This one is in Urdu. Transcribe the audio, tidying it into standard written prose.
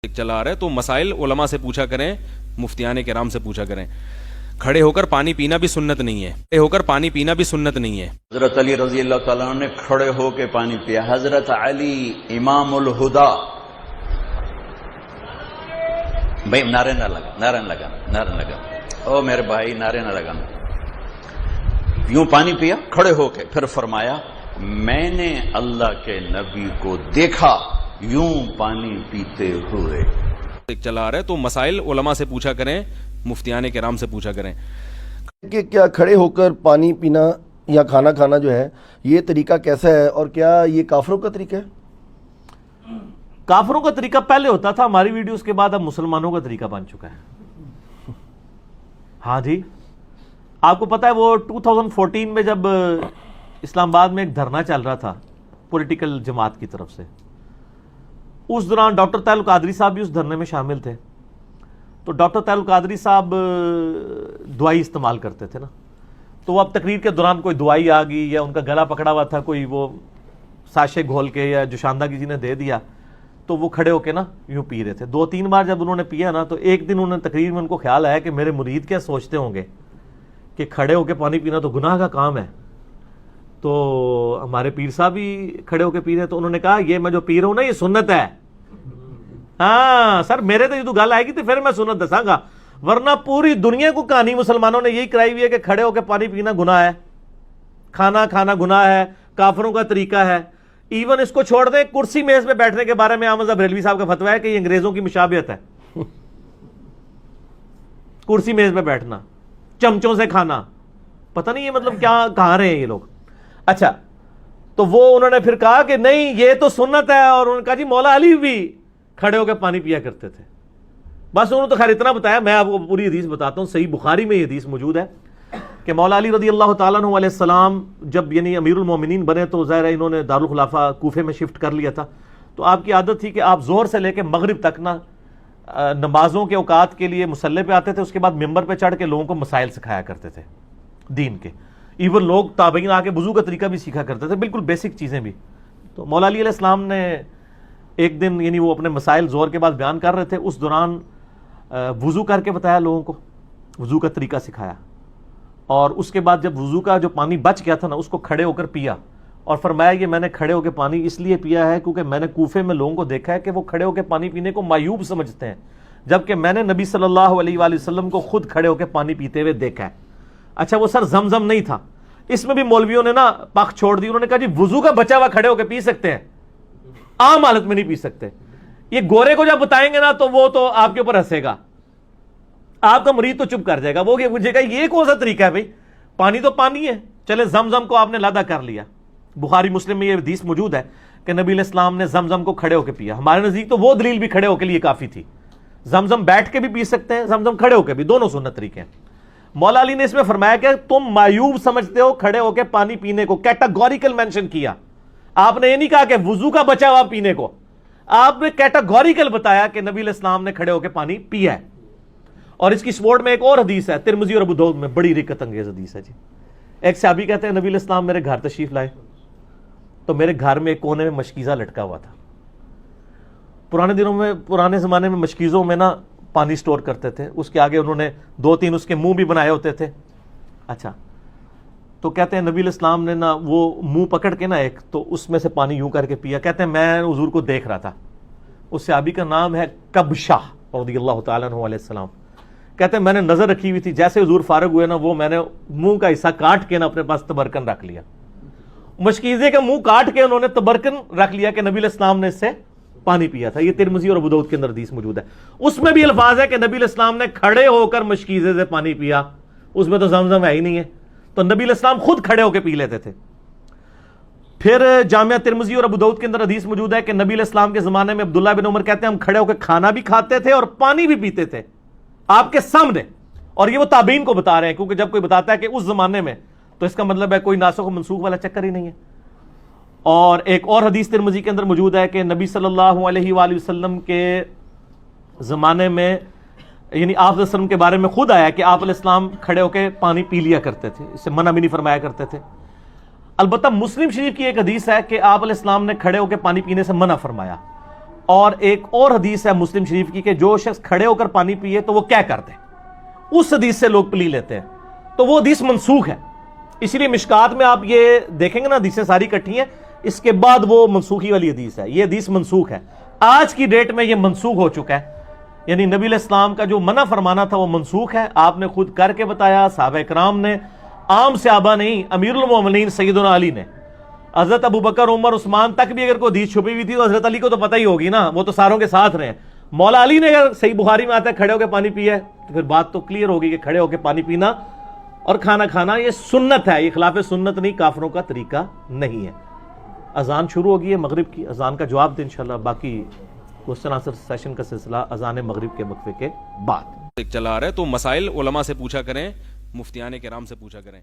چلا رہا ہے تو مسائل علماء سے پوچھا کریں، مفتیان کرام سے پوچھا کریں۔ کھڑے ہو کر پانی پینا بھی سنت نہیں ہے، کھڑے ہو کر پانی پینا بھی سنت نہیں ہے۔ حضرت علی رضی اللہ تعالیٰ عنہ نے کھڑے ہو کے پانی پیا۔ حضرت علی امام الہدا، بھائی نعرے نہ لگا، نعرے نہ لگا، نعرے نہ لگا، او میرے بھائی نعرے نہ لگا۔ یوں پانی پیا کھڑے ہو کے، پھر فرمایا میں نے اللہ کے نبی کو دیکھا یوں پانی پیتے ہوئے۔ چلا رہا ہے تو مسائل علماء سے پوچھا کریں، مفتیان کرام سے پوچھا کریں۔ کہ کیا کھڑے ہو کر پانی پینا یا کھانا کھانا جو ہے یہ طریقہ کیسا ہے، اور کیا یہ کافروں کا طریقہ ہے؟ کافروں کا طریقہ پہلے ہوتا تھا، ہماری ویڈیوز کے بعد اب مسلمانوں کا طریقہ بن چکا ہے۔ ہاں جی، آپ کو پتا ہے وہ 2014 میں جب اسلام آباد میں ایک دھرنا چل رہا تھا پولیٹیکل جماعت کی طرف سے، اس دوران ڈاکٹر طاہر القادری صاحب بھی اس دھرنے میں شامل تھے۔ تو ڈاکٹر طاہر القادری صاحب دوائی استعمال کرتے تھے نا، تو وہ اب تقریر کے دوران کوئی دوائی آ گئی یا ان کا گلا پکڑا ہوا تھا، کوئی وہ ساشے گھول کے یا جو شاندہ کسی نے دے دیا، تو وہ کھڑے ہو کے نا یوں پی رہے تھے۔ 2-3 بار جب انہوں نے پیا نا، تو ایک دن انہوں نے تقریر میں ان کو خیال آیا کہ میرے مرید کیا سوچتے ہوں گے کہ کھڑے ہو کے پانی پینا تو گناہ کا کام ہے، تو ہمارے پیر صاحب بھی کھڑے ہو کے پی رہے، تو انہوں نے کہا یہ میں جو پی رہا ہوں نا یہ سنت ہے۔ ہاں سر، میرے تو یہ تو گل آئے گی تو پھر میں سنت دساں گا، ورنہ پوری دنیا کو کہانی مسلمانوں نے یہی کرائی ہوئی ہے کہ کھڑے ہو کے پانی پینا گناہ ہے، کھانا کھانا گناہ ہے، کافروں کا طریقہ ہے۔ ایون اس کو چھوڑ دیں، کرسی میز پہ بیٹھنے کے بارے میں احمد بریلوی صاحب کا فتویٰ ہے کہ یہ انگریزوں کی مشابہت ہے۔ کرسی میز پہ بیٹھنا، چمچوں سے کھانا، پتہ نہیں یہ مطلب کیا کہاں رہے ہیں یہ لوگ۔ اچھا، تو وہ انہوں نے پھر کہا کہ نہیں یہ تو سنت ہے، اور انہوں نے کہا جی مولا علی بھی کھڑے ہو کے پانی پیا کرتے تھے۔ بس انہوں نے تو خیر اتنا بتایا، میں آپ کو پوری حدیث بتاتا ہوں، صحیح بخاری میں یہ حدیث موجود ہے کہ مولا علی رضی اللہ تعالیٰ عنہ علیہ السلام جب یعنی امیر المومنین بنے تو ظاہر ہے انہوں نے دارالخلافہ کوفے میں شفٹ کر لیا تھا، تو آپ کی عادت تھی کہ آپ ظہر سے لے کے مغرب تک نا نمازوں کے اوقات کے لیے مصلی پہ آتے تھے، اس کے بعد ممبر پہ چڑھ کے لوگوں کو مسائل سکھایا کرتے تھے دین کے۔ ایون لوگ تابعین آ کے وضو کا طریقہ بھی سیکھا کرتے تھے، بالکل بیسک چیزیں بھی۔ تو مولا علی علیہ السلام نے ایک دن یعنی وہ اپنے مسائل ظہر کے بعد بیان کر رہے تھے، اس دوران وضو کر کے بتایا لوگوں کو، وضو کا طریقہ سکھایا، اور اس کے بعد جب وضو کا جو پانی بچ گیا تھا نا اس کو کھڑے ہو کر پیا، اور فرمایا یہ میں نے کھڑے ہو کے پانی اس لیے پیا ہے کیونکہ میں نے کوفے میں لوگوں کو دیکھا ہے کہ وہ کھڑے ہو کے پانی پینے کو معیوب سمجھتے ہیں، جبکہ میں نے نبی صلی اللہ علیہ وآلہ وسلم کو خود کھڑے ہو کے پانی پیتے ہوئے دیکھا ہے۔ اچھا وہ سر زمزم نہیں تھا، اس میں بھی مولویوں نے نا پاک چھوڑ دی، انہوں نے کہا جی وضو کا بچا ہوا کھڑے ہو کے پی سکتے ہیں، عام حالت میں نہیں پی سکتے۔ یہ گورے کو جب بتائیں گے نا تو وہ تو آپ کے اوپر ہنسے گا، آپ کا مرید تو چپ کر جائے گا، وہ مجھے کہا یہ کون سا طریقہ ہے بھائی، پانی تو پانی ہے، چلے زمزم کو آپ نے لادا کر لیا۔ بخاری مسلم میں یہ حدیث موجود ہے کہ نبی علیہ السلام نے زمزم کو کھڑے ہو کے پیا۔ ہمارے نزدیک تو وہ دلیل بھی کھڑے ہو کے لیے کافی تھی، زمزم بیٹھ کے بھی پی سکتے ہیں، زمزم کھڑے ہو کے بھی، دونوں سنت طریقے ہیں۔ مولا علی نے اس میں فرمایا کہ تم معیوب سمجھتے ہو کھڑے ہو کے پانی پینے کو، کیٹاگوریکل مینشن کیا۔ آپ نے یہ نہیں کہا کہ وضو کا بچا ہوا پینے کو، آپ نے کیٹاگوریکل بتایا کہ نبی علیہ السلام نے کھڑے ہو کے پانی پیا ہے۔ اور اس کی سپورٹ میں ایک اور حدیث ہے ترمذی اور ابو داؤد میں، بڑی رکت انگیز حدیث ہے جی۔ ایک صحابی کہتے ہیں نبی علیہ السلام میرے گھر تشریف لائے تو میرے گھر میں ایک کونے میں مشکیزہ لٹکا ہوا تھا۔ پرانے زمانے میں مشکیزوں میں نا پانی سٹور کرتے تھے، اس کے آگے انہوں نے 2-3 اس کے منہ بھی بنائے ہوتے تھے۔ اچھا، تو کہتے ہیں نبی علیہ السلام نے نا وہ منہ پکڑ کے نا ایک تو اس میں سے پانی یوں کر کے پیا۔ کہتے ہیں میں حضور کو دیکھ رہا تھا، اس صحابی کا نام ہے کبشہ رضی اللہ تعالیٰ عنہ علیہ السلام۔ کہتے ہیں میں نے نظر رکھی ہوئی تھی، جیسے حضور فارغ ہوئے نا وہ میں نے منہ کا حصہ کاٹ کے نا اپنے پاس تبرکن رکھ لیا، مشکیزے کا منہ کاٹ کے انہوں نے تبرکن رکھ لیا کہ نبی علیہ السلام نے اس سے پانی پیا تھا۔ یہ ترمذی اور ابو داؤد کے اندر حدیث موجود ہے، اس میں بھی الفاظ ہے کہ نبی علیہ السلام نے کھڑے ہو کر مشکیزے سے پانی پیا، اس میں تو زمزم ہے ہی نہیں ہے، تو نبی علیہ السلام خود کھڑے ہو کے پی لیتے تھے۔ پھر جامعہ ترمذی اور ابو داؤد کے اندر حدیث موجود ہے کہ نبی علیہ السلام کے زمانے میں عبداللہ بن عمر کہتے ہیں ہم کھڑے ہو کے کھانا بھی کھاتے تھے اور پانی بھی پیتے تھے آپ کے سامنے، اور یہ وہ تابعین کو بتا رہے ہیں، کیونکہ جب کوئی بتاتا ہے کہ اس زمانے میں تو اس کا مطلب ہے کوئی ناسخ و منسوخ والا چکر ہی نہیں ہے۔ اور ایک اور حدیث ترمذی کے اندر موجود ہے کہ نبی صلی اللہ علیہ وآلہ وسلم کے زمانے میں یعنی آپ علیہ السلام کے بارے میں خود آیا کہ آپ علیہ السلام کھڑے ہو کے پانی پی لیا کرتے تھے، اس سے منع بھی نہیں فرمایا کرتے تھے۔ البتہ مسلم شریف کی ایک حدیث ہے کہ آپ علیہ السلام نے کھڑے ہو کے پانی پینے سے منع فرمایا، اور ایک اور حدیث ہے مسلم شریف کی کہ جو شخص کھڑے ہو کر پانی پیے تو وہ کیا کرتے ہیں، اس حدیث سے لوگ پلی لیتے ہیں، تو وہ حدیث منسوخ ہے. اسی لیے مشکات میں آپ یہ دیکھیں گے نا، حدیثیں ساری کٹھی ہیں، اس کے بعد وہ منسوخی والی حدیث ہے. یہ حدیث منسوخ ہے، آج کی ڈیٹ میں یہ منسوخ ہو چکا ہے. یعنی نبی علیہ السلام کا جو منع فرمانا تھا وہ منسوخ ہے. آپ نے خود کر کے بتایا، صحابہ کرام نے، عام صحابہ نہیں، امیر المومنین سیدنا علی نے، حضرت ابو بکر، عمر، عثمان تک بھی اگر کوئی حدیث چھپی ہوئی تھی تو حضرت علی کو تو پتہ ہی ہوگی نا، وہ تو ساروں کے ساتھ رہے ہیں. مولا علی نے اگر صحیح بخاری میں آتا ہے کھڑے ہو کے پانی پیا ہے تو پھر بات تو کلیئر ہوگی کہ کھڑے ہو کے پانی پینا اور کھانا کھانا یہ سنت ہے، یہ خلاف سنت نہیں، کافروں کا طریقہ نہیں ہے. اذان شروع ہوگی ہے مغرب کی، اذان کا جواب دیں انشاءاللہ. باقی کوسچن آنسر سیشن کا سلسلہ اذان مغرب کے وقفے کے بعد چلا آ رہا ہے. تو مسائل علماء سے پوچھا کریں، مفتیان کرام سے پوچھا کریں.